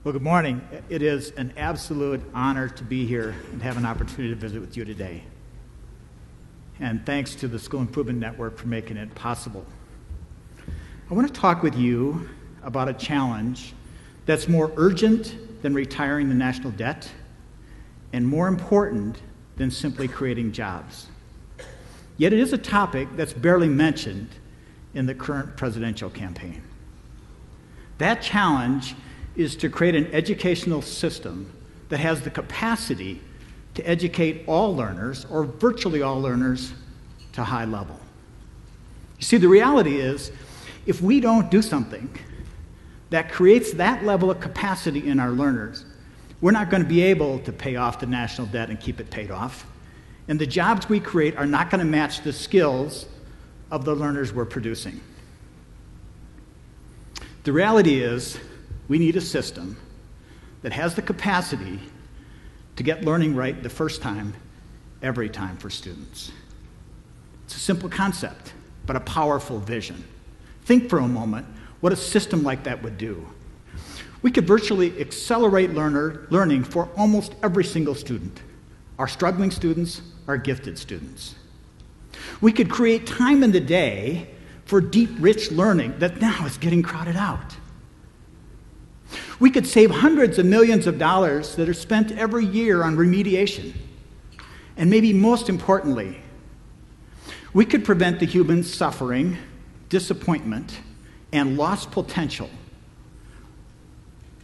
Well, good morning. It is an absolute honor to be here and have an opportunity to visit with you today. And thanks to the School Improvement Network for making it possible. I want to talk with you about a challenge that's more urgent than retiring the national debt and more important than simply creating jobs. Yet it is a topic that's barely mentioned in the current presidential campaign. That challenge is to create an educational system that has the capacity to educate all learners, or virtually all learners, to high level. You see, the reality is, if we don't do something that creates that level of capacity in our learners, we're not going to be able to pay off the national debt and keep it paid off. And the jobs we create are not going to match the skills of the learners we're producing. The reality is, we need a system that has the capacity to get learning right the first time, every time for students. It's a simple concept, but a powerful vision. Think for a moment what a system like that would do. We could virtually accelerate learning for almost every single student, our struggling students, our gifted students. We could create time in the day for deep, rich learning that now is getting crowded out. We could save hundreds of millions of dollars that are spent every year on remediation. And maybe most importantly, we could prevent the human suffering, disappointment, and lost potential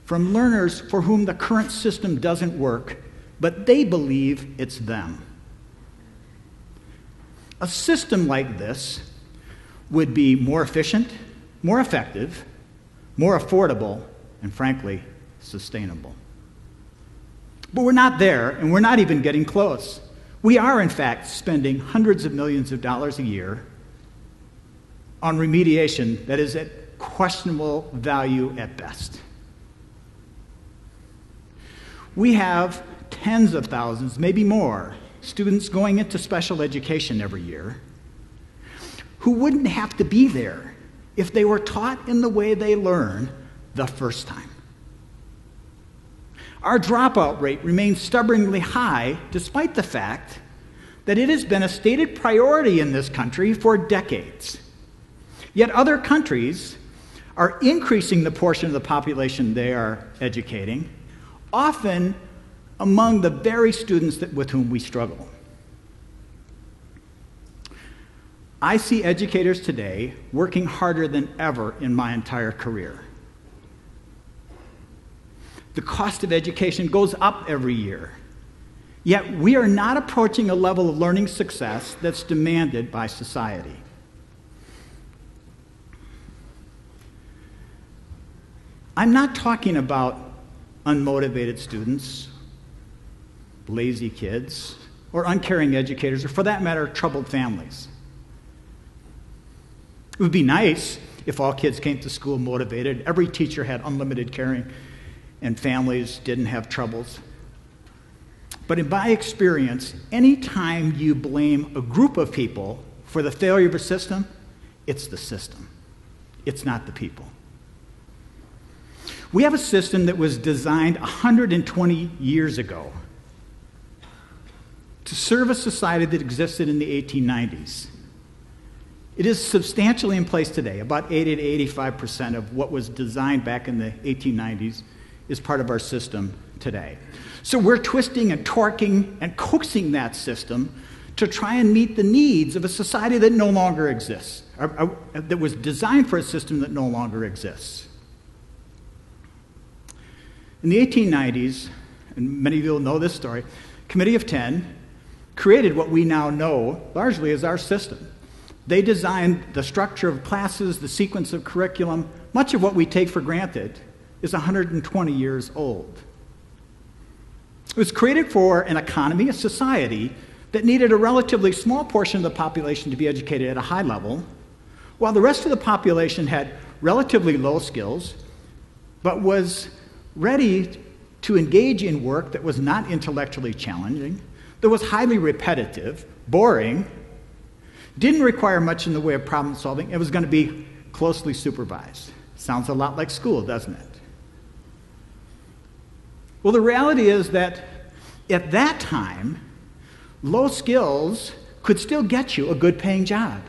from learners for whom the current system doesn't work, but they believe it's them. A system like this would be more efficient, more effective, more affordable, and frankly, sustainable. But we're not there, and we're not even getting close. We are, in fact, spending hundreds of millions of dollars a year on remediation that is at questionable value at best. We have tens of thousands, maybe more, students going into special education every year who wouldn't have to be there if they were taught in the way they learn the first time. Our dropout rate remains stubbornly high despite the fact that it has been a stated priority in this country for decades. Yet other countries are increasing the portion of the population they are educating, often among the very students with whom we struggle. I see educators today working harder than ever in my entire career. The cost of education goes up every year, yet we are not approaching a level of learning success that's demanded by society. I'm not talking about unmotivated students, lazy kids, or uncaring educators, or for that matter, troubled families. It would be nice if all kids came to school motivated, every teacher had unlimited caring, and families didn't have troubles. But in my experience, any time you blame a group of people for the failure of a system, it's the system. It's not the people. We have a system that was designed 120 years ago to serve a society that existed in the 1890s. It is substantially in place today. About 80 to 85% of what was designed back in the 1890s is part of our system today. So we're twisting and torquing and coaxing that system to try and meet the needs of a society that no longer exists, that was designed for a system that no longer exists. In the 1890s, and many of you will know this story, Committee of 10 created what we now know largely as our system. They designed the structure of classes, the sequence of curriculum. Much of what we take for granted is 120 years old. It was created for an economy, a society, that needed a relatively small portion of the population to be educated at a high level, while the rest of the population had relatively low skills, but was ready to engage in work that was not intellectually challenging, that was highly repetitive, boring, didn't require much in the way of problem solving. It was going to be closely supervised. Sounds a lot like school, doesn't it? Well, the reality is that at that time, low skills could still get you a good paying job.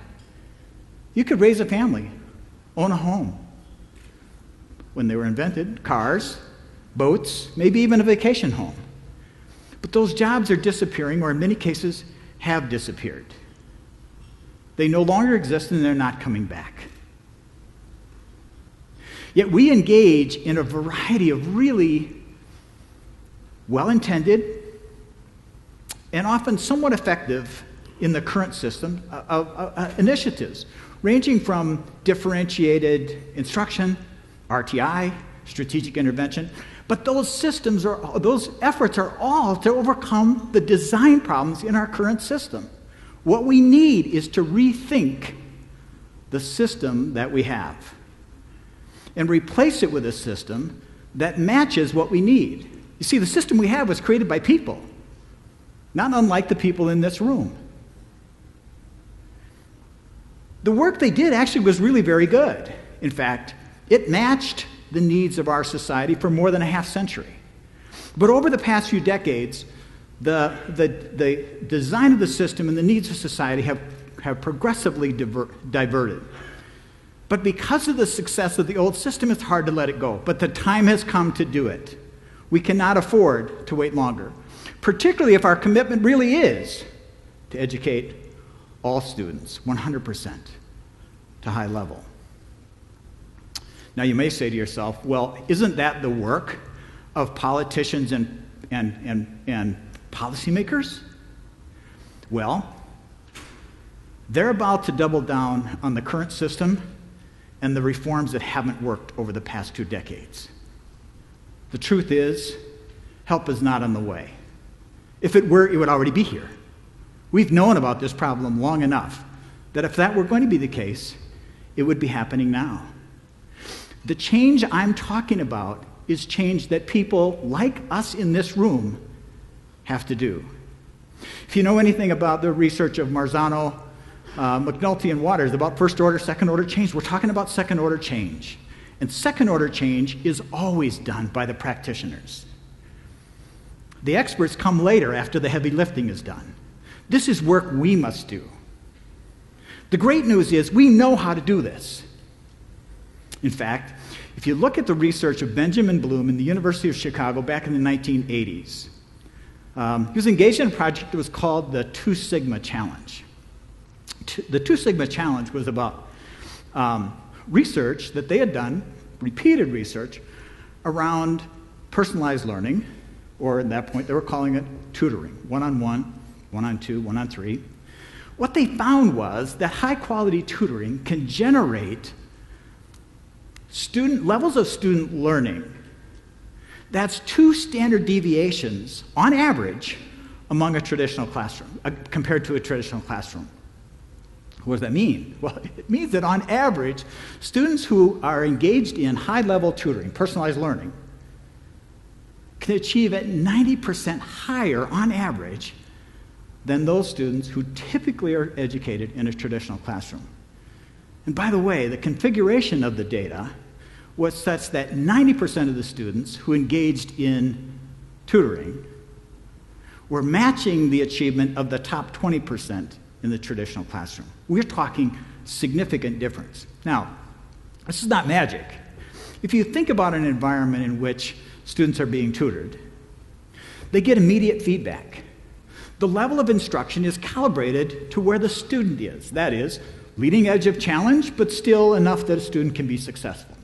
You could raise a family, own a home. When they were invented, cars, boats, maybe even a vacation home. But those jobs are disappearing, or in many cases have disappeared. They no longer exist and they're not coming back. Yet we engage in a variety of really well-intended and often somewhat effective in the current system of initiatives, ranging from differentiated instruction, RTI, strategic intervention. But those efforts are all to overcome the design problems in our current system. What we need is to rethink the system that we have and replace it with a system that matches what we need. You see, the system we have was created by people, not unlike the people in this room. The work they did actually was really very good. In fact, it matched the needs of our society for more than a half century. But over the past few decades, the design of the system and the needs of society have progressively diverted. But because of the success of the old system, it's hard to let it go. But the time has come to do it. We cannot afford to wait longer, particularly if our commitment really is to educate all students, 100%, to high level. Now, you may say to yourself, well, isn't that the work of politicians and policymakers? Well, they're about to double down on the current system and the reforms that haven't worked over the past 2 decades. The truth is, help is not on the way. If it were, it would already be here. We've known about this problem long enough that if that were going to be the case, it would be happening now. The change I'm talking about is change that people like us in this room have to do. If you know anything about the research of Marzano, McNulty, and Waters about first-order, second-order change, we're talking about second-order change. And second-order change is always done by the practitioners. The experts come later after the heavy lifting is done. This is work we must do. The great news is we know how to do this. In fact, if you look at the research of Benjamin Bloom in the University of Chicago back in the 1980s, he was engaged in a project that was called the 2 Sigma Challenge. The 2 Sigma Challenge was about research that they had done, repeated research, around personalized learning, or at that point they were calling it tutoring, 1-on-1, 1-on-2, 1-on-3. What they found was that high-quality tutoring can generate levels of student learning. That's 2 standard deviations, on average, among a traditional classroom, compared to a traditional classroom. What does that mean? Well, it means that on average, students who are engaged in high-level tutoring, personalized learning, can achieve at 90% higher on average than those students who typically are educated in a traditional classroom. And by the way, the configuration of the data was such that 90% of the students who engaged in tutoring were matching the achievement of the top 20% in the traditional classroom. We're talking significant difference. Now, this is not magic. If you think about an environment in which students are being tutored, they get immediate feedback. The level of instruction is calibrated to where the student is. That is, leading edge of challenge, but still enough that a student can be successful.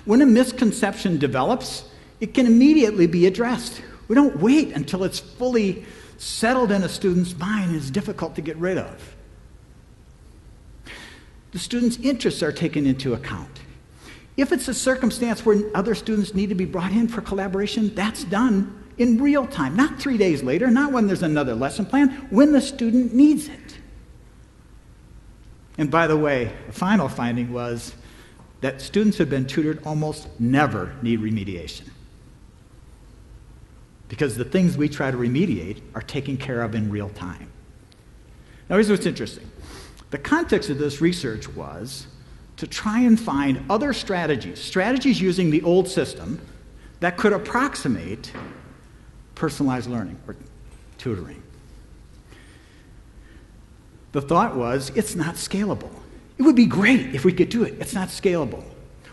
When a misconception develops, it can immediately be addressed. We don't wait until it's fully settled in a student's mind and is difficult to get rid of. The student's interests are taken into account. If it's a circumstance where other students need to be brought in for collaboration, that's done in real time, not 3 days later, not when there's another lesson plan, when the student needs it. And by the way, the final finding was that students who have been tutored almost never need remediation, because the things we try to remediate are taken care of in real time. Now, here's what's interesting. The context of this research was to try and find other strategies using the old system that could approximate personalized learning or tutoring. The thought was, it's not scalable. It would be great if we could do it. It's not scalable.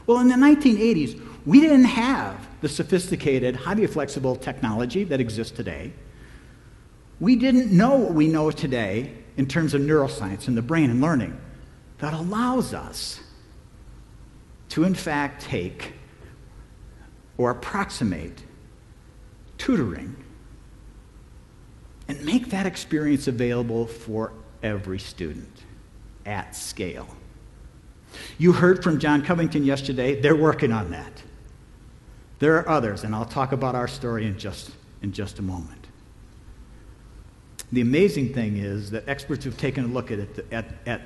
Well, in the 1980s, we didn't have the sophisticated, highly flexible technology that exists today. We didn't know what we know today in terms of neuroscience and the brain and learning that allows us to, in fact, take or approximate tutoring and make that experience available for every student at scale. You heard from John Covington yesterday. They're working on that. There are others, and I'll talk about our story in just a moment. The amazing thing is that experts who've taken a look at it, at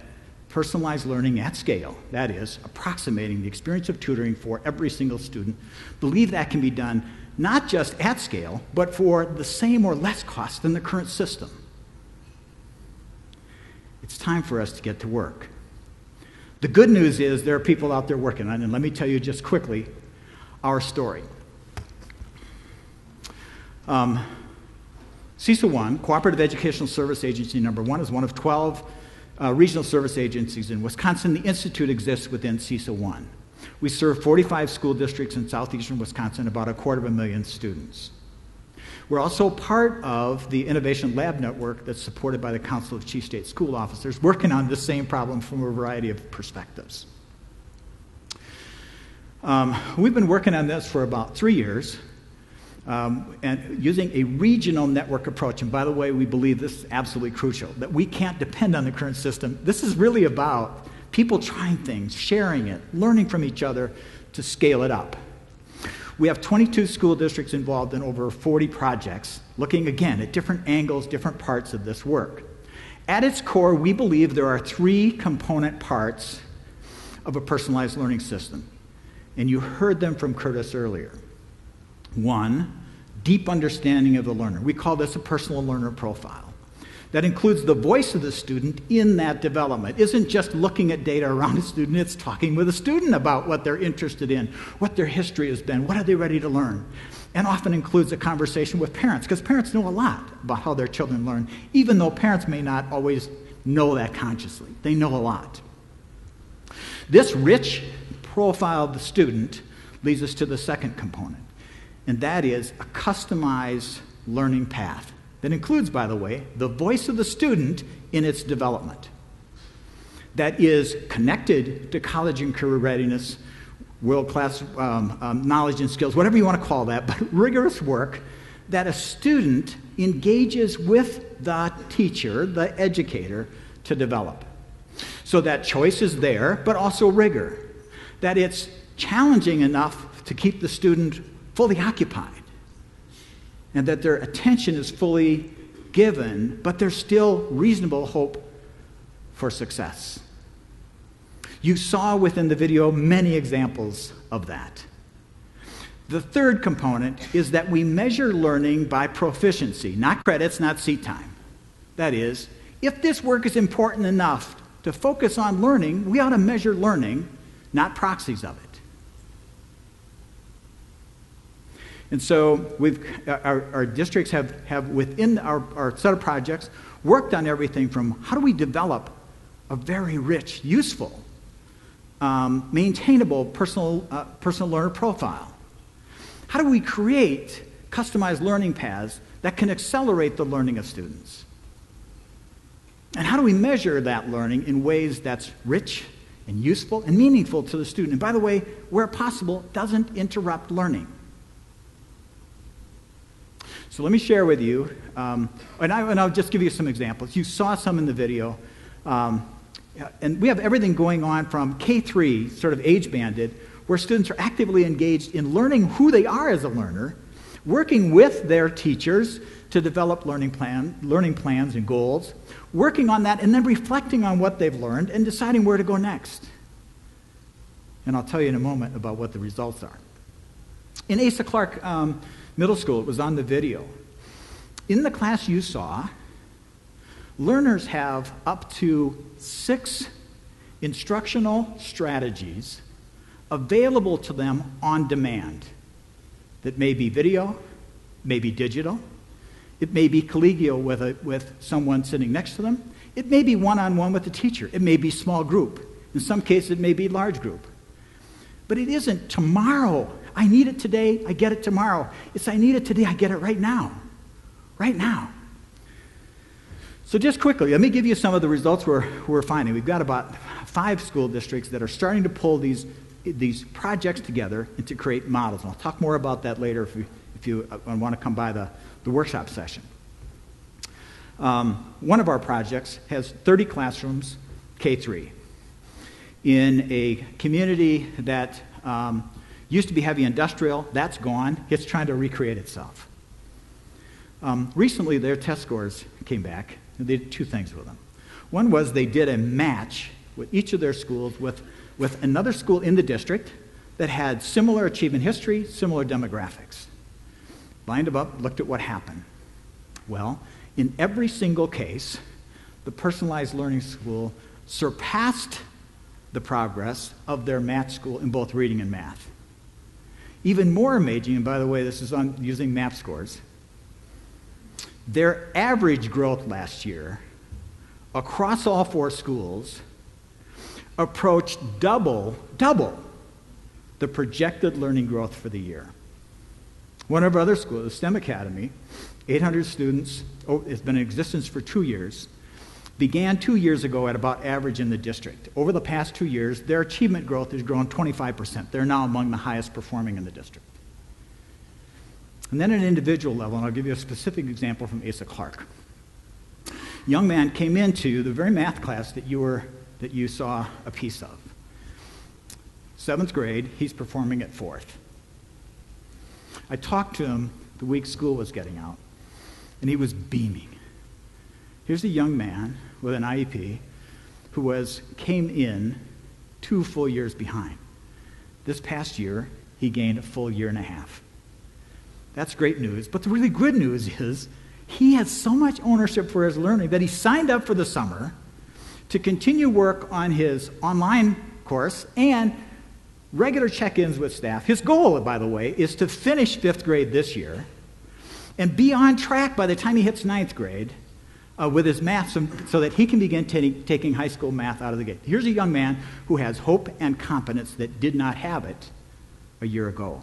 personalized learning at scale, that is, approximating the experience of tutoring for every single student, believe that can be done not just at scale, but for the same or less cost than the current system. It's time for us to get to work. The good news is there are people out there working on it, and let me tell you just quickly our story. CESA 1, Cooperative Educational Service Agency number 1, is one of 12 regional service agencies in Wisconsin. The Institute exists within CESA 1. We serve 45 school districts in southeastern Wisconsin, about 250,000 students. We're also part of the Innovation Lab Network that's supported by the Council of Chief State School Officers, working on the same problem from a variety of perspectives. We've been working on this for about 3 years, and using a regional network approach. And by the way, we believe this is absolutely crucial, that we can't depend on the current system. This is really about people trying things, sharing it, learning from each other to scale it up. We have 22 school districts involved in over 40 projects, looking again at different angles, different parts of this work. At its core, we believe there are 3 component parts of a personalized learning system. And you heard them from Curtis earlier. 1, deep understanding of the learner. We call this a personal learner profile. That includes the voice of the student in that development. It isn't just looking at data around a student, it's talking with a student about what they're interested in, what their history has been, what are they ready to learn. And often includes a conversation with parents, because parents know a lot about how their children learn, even though parents may not always know that consciously. They know a lot. This rich profile of the student leads us to the second component, and that is a customized learning path. That includes, by the way, the voice of the student in its development. That is connected to college and career readiness, world-class knowledge and skills, whatever you want to call that, but rigorous work that a student engages with the teacher, the educator, to develop. So that choice is there, but also rigor. That it's challenging enough to keep the student fully occupied, and that their attention is fully given, but there's still reasonable hope for success. You saw within the video many examples of that. The third component is that we measure learning by proficiency, not credits, not seat time. That is, if this work is important enough to focus on learning, we ought to measure learning, not proxies of it. And so our districts have within our set of projects worked on everything from how do we develop a very rich, useful, maintainable personal learner profile? How do we create customized learning paths that can accelerate the learning of students? And how do we measure that learning in ways that's rich and useful and meaningful to the student? And by the way, where possible, doesn't interrupt learning. So let me share with you, and I'll just give you some examples. You saw some in the video, and we have everything going on from K3, sort of age-banded, where students are actively engaged in learning who they are as a learner, working with their teachers to develop learning plans and goals, working on that, and then reflecting on what they've learned and deciding where to go next. And I'll tell you in a moment about what the results are. In Asa Clark Middle School, it was on the video. In the class you saw, learners have up to 6 instructional strategies available to them on demand. that may be video, may be digital, it may be collegial with someone sitting next to them, it may be one-on-one with the teacher, it may be small group, in some cases it may be large group. But it isn't tomorrow. I need it today, I get it tomorrow. It's I need it today, I get it right now. Right now. So just quickly, let me give you some of the results we're finding. We've got about 5 school districts that are starting to pull these projects together and to create models. And I'll talk more about that later if you want to come by the workshop session. One of our projects has 30 classrooms, K-3, in a community that used to be heavy industrial. That's gone. It's trying to recreate itself. Recently, their test scores came back. They did 2 things with them. One was they did a match with each of their schools with another school in the district that had similar achievement history, similar demographics. Lined them up, looked at what happened. Well, in every single case, the personalized learning school surpassed the progress of their match school in both reading and math. Even more amazing, and by the way, this is using MAP scores, their average growth last year across all 4 schools approached double the projected learning growth for the year. One of our other schools, the STEM Academy, 800 students, it's been in existence for 2 years, began 2 years ago at about average in the district. Over the past 2 years, their achievement growth has grown 25%. They're now among the highest performing in the district. And then at an individual level, and I'll give you a specific example from Asa Clark. A young man came into the very math class that you saw a piece of. 7th grade, he's performing at 4th. I talked to him the week school was getting out, and he was beaming. Here's a young man with an IEP who came in 2 full years behind. This past year, he gained a full year and a half. That's great news, but the really good news is he has so much ownership for his learning that he signed up for the summer to continue work on his online course and regular check-ins with staff. His goal, by the way, is to finish 5th grade this year and be on track by the time he hits 9th grade with his math so that he can begin taking high school math out of the gate. Here's a young man who has hope and confidence that did not have it a year ago.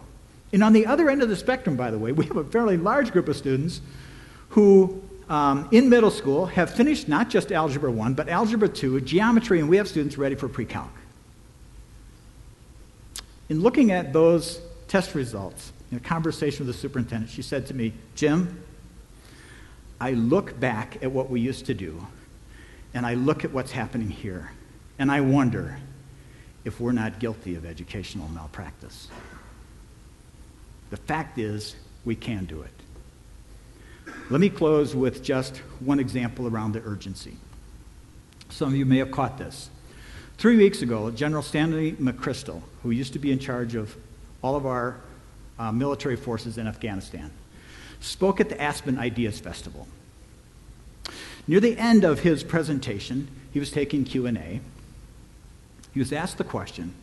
And on the other end of the spectrum, by the way, we have a fairly large group of students who, in middle school, have finished not just Algebra 1, but Algebra 2, Geometry, and we have students ready for pre-calc. In looking at those test results, in a conversation with the superintendent, she said to me, "Jim, I look back at what we used to do, and I look at what's happening here, and I wonder if we're not guilty of educational malpractice. The fact is, we can do it." Let me close with just one example around the urgency. Some of you may have caught this. 3 weeks ago, General Stanley McChrystal, who used to be in charge of all of our military forces in Afghanistan, spoke at the Aspen Ideas Festival. Near the end of his presentation, he was taking Q&A. He was asked the question,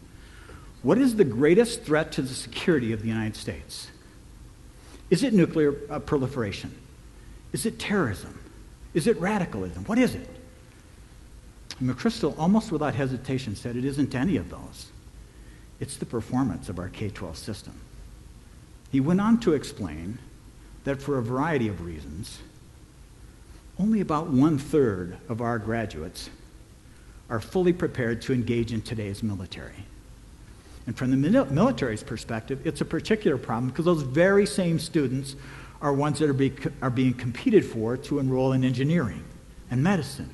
what is the greatest threat to the security of the United States? Is it nuclear proliferation? Is it terrorism? Is it radicalism? What is it? And McChrystal, almost without hesitation, said it isn't any of those. It's the performance of our K-12 system. He went on to explain that for a variety of reasons, only about 1/3 of our graduates are fully prepared to engage in today's military. And from the military's perspective, it's a particular problem because those very same students are ones that are being competed for to enroll in engineering and medicine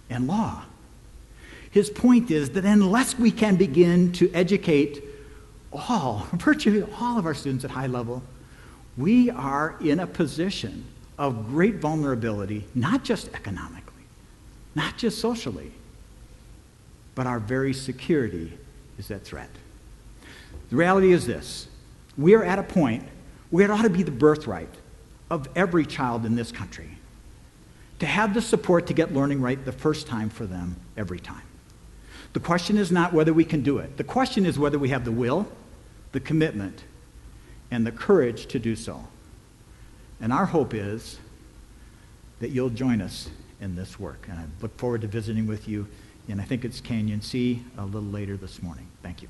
and law. His point is that unless we can begin to educate virtually all of our students at high level, we are in a position of great vulnerability, not just economically, not just socially, but our very security is at threat. The reality is this: we are at a point where it ought to be the birthright of every child in this country to have the support to get learning right the first time for them every time. The question is not whether we can do it. The question is whether we have the will, the commitment, and the courage to do so. And our hope is that you'll join us in this work. And I look forward to visiting with you, and I think it's Canyon C a little later this morning. Thank you.